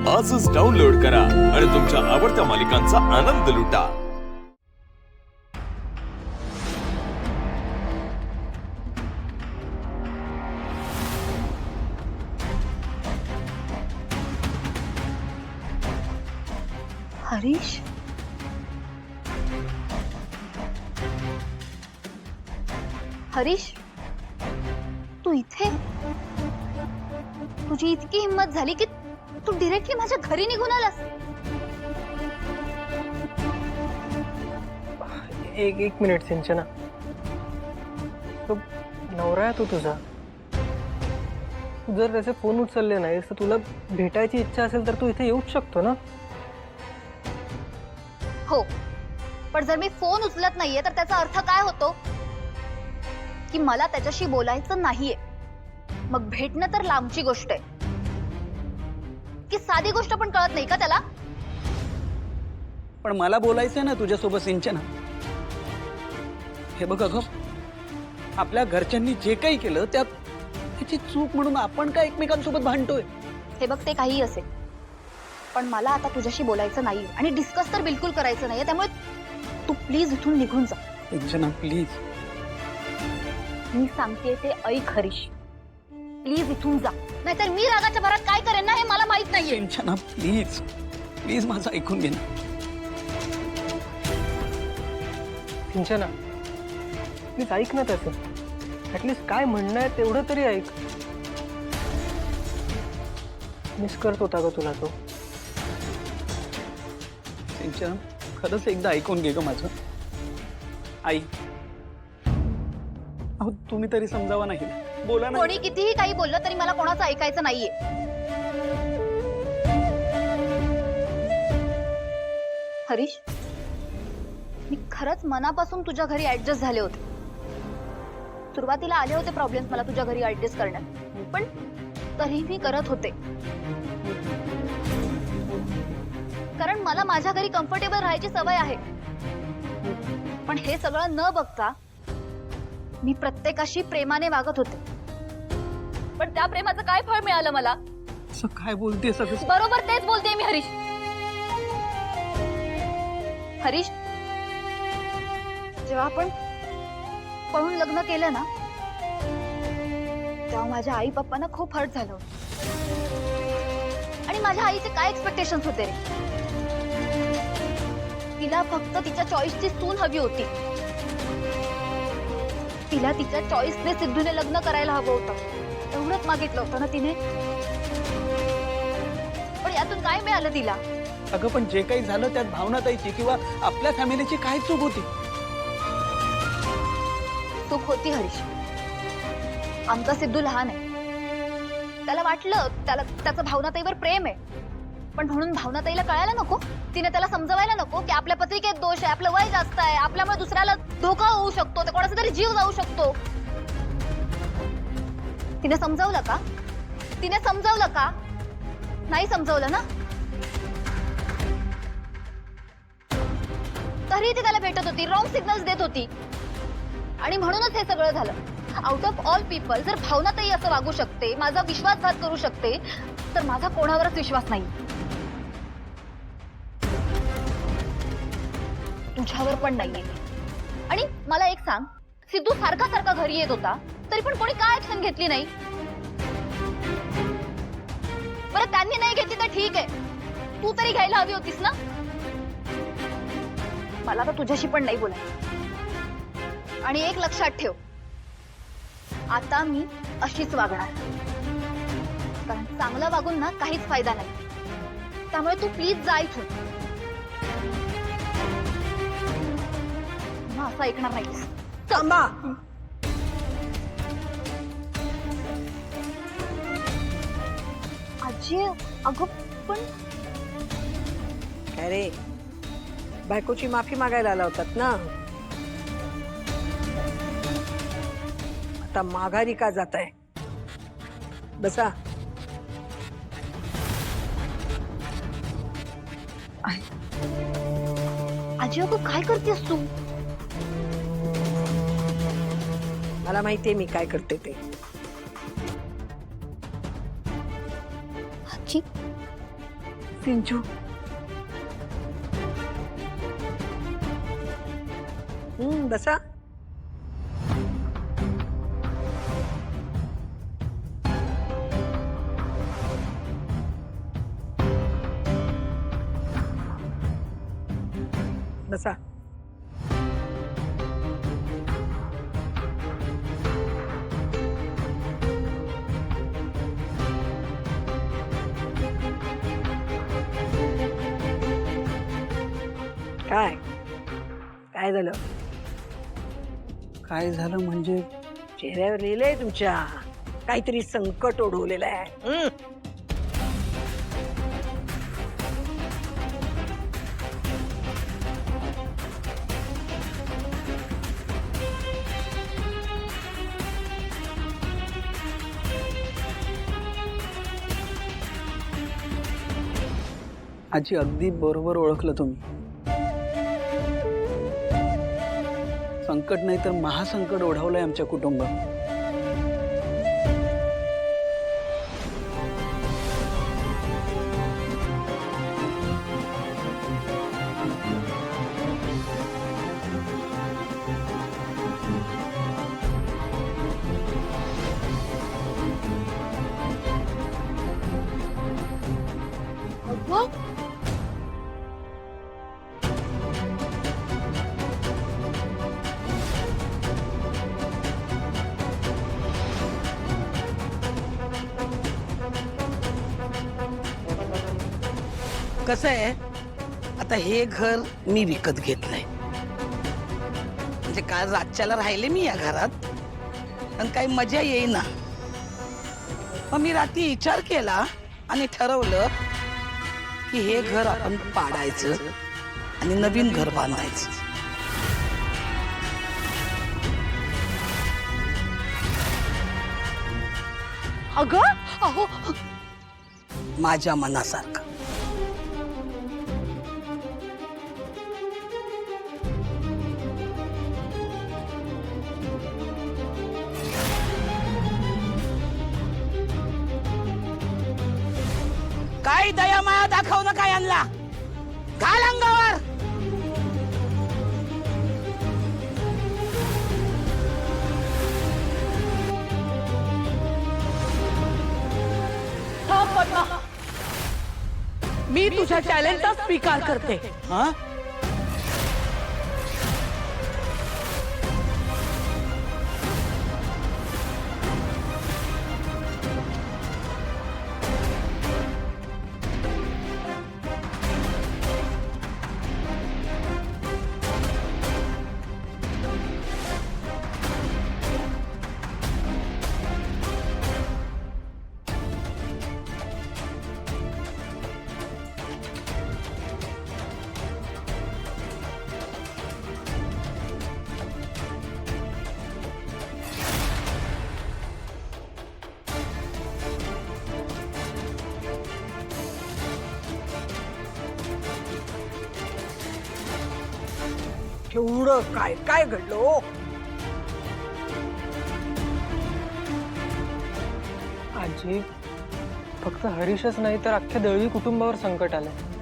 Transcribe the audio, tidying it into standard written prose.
आजच डाउनलोड करा आणि तुमच्या आवडत्या मालिकांचा आनंद लुटा। हरीश, हरीश, तू इथे? तुझी इतकी हिम्मत झाली की तू डायरेक्टली माझ्या घरी निघून आलास? एक मिनिट सिंचना, तो नवरा आहे तो तुझा। तू जर त्याचे फोन उचलले नाहीस तर तुला भेटायची इच्छा असेल तर तू इथे येऊच शकतो ना। हो, पण जर मी फोन उचलत नाहीये तर त्याचा अर्थ काय होतो? की मला त्याच्याशी बोलायचं नाहीये। मग भेटणं तर लांबची गोष्ट आहे, की साधी गोष्ट पण कळत नाही का त्याला? पण मला बोलायचंय ना तुझ्यासोबत सिंचना। हे बघ अगं, आपल्या घरच्यांनी जे काही केलं त्याची चूक म्हणून आपण काय एकमेकांसोबत भांडतोय? हे बघ, ते काही असेल, पण मला आता तुझ्याशी बोलायचं नाही आणि डिस्कस तर बिलकुल करायचं नाहीये। त्यामुळे तू प्लीज इथून निघून जा। सिंचना प्लीज, मी सांगते ते ऐक हरीश, प्लीज इथून जा, नाहीतर मी रागाच्या भरात काय करेन ना हे मला माहित नाहीये। सिंचना प्लीज प्लीज माझं ऐकून घे ना। सिंचना प्लीज ऐक ना त्याचं, ऍटलीस्ट काय म्हणणं आहे तेवढं तरी ऐक। मिस करत होता ग तुला तो। सिंचना खरंच एकदा ऐकून घे ग माझं। आई, अहो तुम्ही तरी समजावा नाही, बोला ना। कोणी कितीही काही बोललं तरी मला कोणाचं ऐकायचं नाहीये। हरीश, मी खरंच मनापासून तुझ्या घरी ऍडजस्ट झाले होते। सुरुवातीला आले होते प्रॉब्लेम्स मला तुझ्या घरी ऍडजस्ट करण्यात, पण तरी मी करत होते, कारण मला माझ्या घरी कम्फर्टेबल राहायची सवय आहे। पण हे सगळं न बघता मी प्रत्येकाशी प्रेमाने वागत होते, पण त्या प्रेमाचं काय फळ मिळालं मला? असं काय बोलते सगळं? बरोबर तेच बोलते मी हरीश। हरीश, जेव्हा आपण पळून लग्न केलं ना, तेव्हा माझ्या आई पप्पांना खूप हर्ट झालं आणि माझ्या आईचे काय एक्सपेक्टेशन्स होते रे? तिला फक्त तिच्या चॉईसची सून हवी होती। तिला तिच्या चॉईसने सिद्धूने लग्न करायला हवं होतं, एवढंच मागितलं होतं ना तिने। पण यातून काय मिळालं तिला? अगं पण जे काही झालं त्यात भावनाताईची किंवा आपल्या फॅमिलीची काय चूक होती? चूक होती हरीश। आमचा सिद्धू लहान आहे, त्याला वाटलं त्याचं भावनाताईवर प्रेम आहे, पण म्हणून भावनाताईला कळायला नको? तिने त्याला समजवायला नको की आपल्या पत्रिकेत दोष आहे, आपलं वय जास्त आहे, आपल्यामुळे दुसऱ्याला धोका होऊ शकतो, तर कोणाचा तरी जीव जाऊ शकतो। तिने समजावलं का? तिने समजावलं का? नाही समजावलं ना। तरी ती त्याला भेटत होती, रॉंग सिग्नल्स देत होती, आणि म्हणूनच हे सगळं झालं। आउट ऑफ ऑल पीपल जर भावनाताई असं वागू शकते, माझा विश्वासघात करू शकते, तर माझा कोणावरच विश्वास नाही, तुझ्यावर पण नाहीये। आणि मला एक सांग, सिद्धू सारखा सारखा घरी येत होता तरी पण कोणी काय ऍक्शन घेतली नाही? बरं, त्यांनी नाही घेतली तर ठीक आहे, तू तरी घ्यायला हवी होतीस ना। मला तर तुझ्याशी पण नाही बोलायचं। आणि एक लक्षात ठेव, आता मी अशीच वागणार, कारण चांगलं वागून ना काहीच फायदा नाही। त्यामुळे तू प्लीज जा इथून, असं ऐकणार नाहीस। थांबा, आजी, अगं पण काय रे, बायकोची माफी मागायला आला होतात ना? आता माघारी का जाताय? बसा। आजी, अगं काय करतेस तू? मला माहितीये मी काय करते ते। आजी, सिंचू. बसा. बसा. काय काय झालं? काय झालं म्हणजे? चेहऱ्यावर लिहिलंय तुमच्या काहीतरी संकट ओढवलेलं आहे. आजी अगदी बरोबर ओळखलं तुम्ही. संकट नाही तर महासंकट ओढवलंय आमच्या कुटुंबात. कसं आहे, आता हे घर मी विकत घेतलंय. म्हणजे काल रातच्याला राहिले मी या घरात, पण काही मजा येईना. मग मी रात्री विचार केला आणि ठरवलं की हे घर आपण पाडायचं आणि नवीन घर बांधायचं. अगं अहो माझ्या मनासारखं. काय दया माया दाखव ना काय आणला, घाल अंगावर. मी तुझ्या चॅलेंजचा स्वीकार करते. हा? एवढं काय काय घडलं हो? आजी, फक्त हरीशच नाही तर अख्ख्या दळवी कुटुंबावर संकट आलंय.